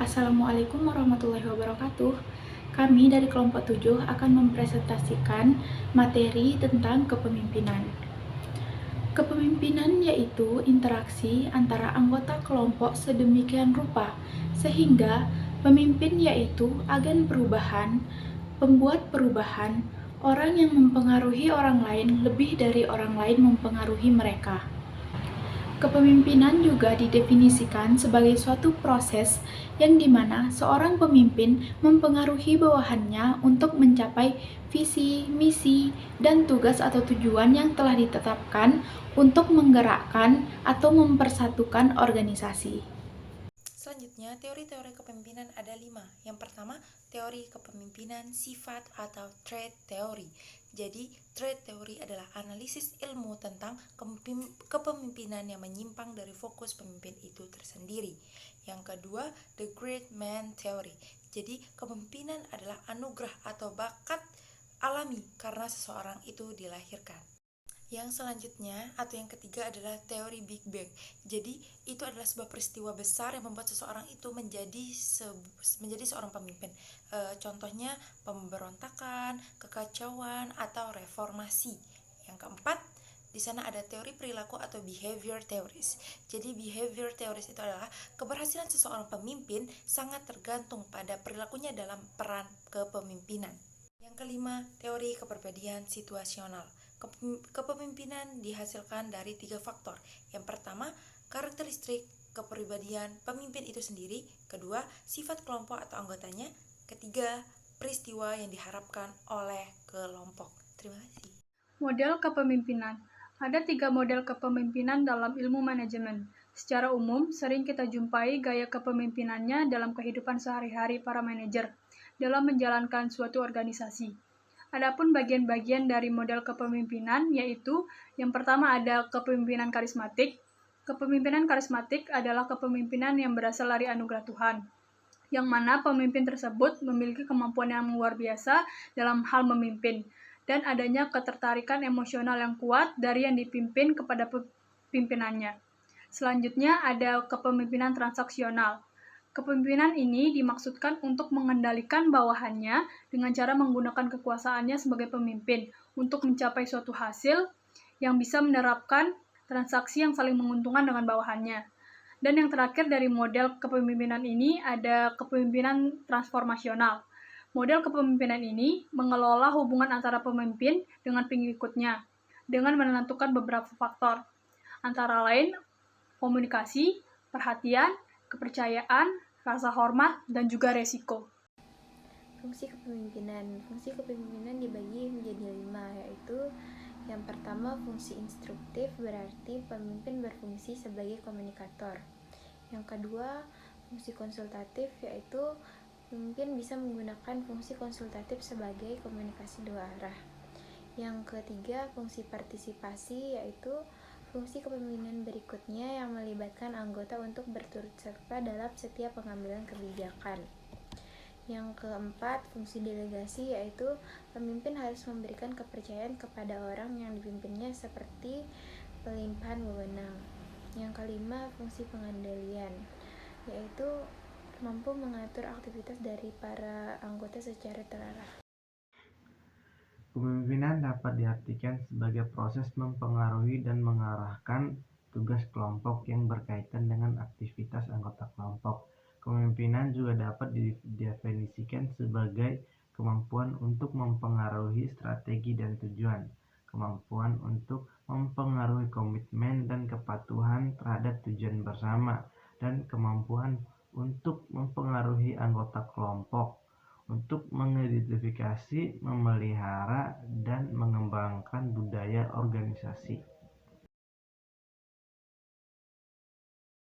Assalamualaikum warahmatullahi wabarakatuh. Kami dari kelompok 7 akan mempresentasikan materi tentang kepemimpinan. Kepemimpinan yaitu interaksi antara anggota kelompok sedemikian rupa sehingga pemimpin yaitu agen perubahan, pembuat perubahan, orang yang mempengaruhi orang lain lebih dari orang lain mempengaruhi mereka. Kepemimpinan juga didefinisikan sebagai suatu proses yang dimana seorang pemimpin mempengaruhi bawahannya untuk mencapai visi, misi, dan tugas atau tujuan yang telah ditetapkan untuk menggerakkan atau mempersatukan organisasi. Selanjutnya, teori-teori kepemimpinan ada 5. Yang pertama, teori kepemimpinan sifat atau trait theory. Jadi, trait theory adalah analisis ilmu tentang kepemimpinan yang menyimpang dari fokus pemimpin itu tersendiri. Yang kedua, the great man theory. Jadi, kepemimpinan adalah anugerah atau bakat alami karena seseorang itu dilahirkan. Yang selanjutnya atau yang ketiga adalah teori Big Bang. Jadi itu adalah sebuah peristiwa besar yang membuat seseorang itu menjadi seorang pemimpin. Contohnya pemberontakan, kekacauan atau reformasi. Yang keempat, di sana ada teori perilaku atau behavior theories. Jadi behavior theories itu adalah keberhasilan seseorang pemimpin sangat tergantung pada perilakunya dalam peran kepemimpinan. Yang kelima, teori kepribadian situasional. Kepemimpinan dihasilkan dari 3 faktor. Yang pertama, karakteristik kepribadian pemimpin itu sendiri. Kedua, sifat kelompok atau anggotanya. Ketiga, peristiwa yang diharapkan oleh kelompok. Terima kasih. Model kepemimpinan. Ada 3 model kepemimpinan dalam ilmu manajemen. Secara umum, sering kita jumpai gaya kepemimpinannya dalam kehidupan sehari-hari para manajer dalam menjalankan suatu organisasi. Adapun bagian-bagian dari model kepemimpinan yaitu yang pertama ada kepemimpinan karismatik. Kepemimpinan karismatik adalah kepemimpinan yang berasal dari anugerah Tuhan, yang mana pemimpin tersebut memiliki kemampuan yang luar biasa dalam hal memimpin dan adanya ketertarikan emosional yang kuat dari yang dipimpin kepada pimpinannya. Selanjutnya ada kepemimpinan transaksional. Kepemimpinan ini dimaksudkan untuk mengendalikan bawahannya dengan cara menggunakan kekuasaannya sebagai pemimpin untuk mencapai suatu hasil yang bisa menerapkan transaksi yang saling menguntungkan dengan bawahannya. Dan yang terakhir dari model kepemimpinan ini ada kepemimpinan transformasional. Model kepemimpinan ini mengelola hubungan antara pemimpin dengan pengikutnya dengan menentukan beberapa faktor, antara lain komunikasi, perhatian, kepercayaan, rasa hormat, dan juga resiko. Fungsi kepemimpinan dibagi menjadi 5, yaitu yang pertama fungsi instruktif, berarti pemimpin berfungsi sebagai komunikator. Yang kedua, fungsi konsultatif, yaitu pemimpin bisa menggunakan fungsi konsultatif sebagai komunikasi dua arah. Yang ketiga, fungsi partisipasi, yaitu fungsi kepemimpinan berikutnya yang melibatkan anggota untuk berturut serta dalam setiap pengambilan kebijakan. Yang keempat, fungsi delegasi, yaitu pemimpin harus memberikan kepercayaan kepada orang yang dipimpinnya seperti pelimpahan wewenang. Yang kelima, fungsi pengendalian, yaitu mampu mengatur aktivitas dari para anggota secara terarah. Kepemimpinan dapat diartikan sebagai proses mempengaruhi dan mengarahkan tugas kelompok yang berkaitan dengan aktivitas anggota kelompok. Kepemimpinan juga dapat didefinisikan sebagai kemampuan untuk mempengaruhi strategi dan tujuan, kemampuan untuk mempengaruhi komitmen dan kepatuhan terhadap tujuan bersama, dan kemampuan untuk mempengaruhi anggota kelompok untuk mengidentifikasi, memelihara, dan mengembangkan budaya organisasi.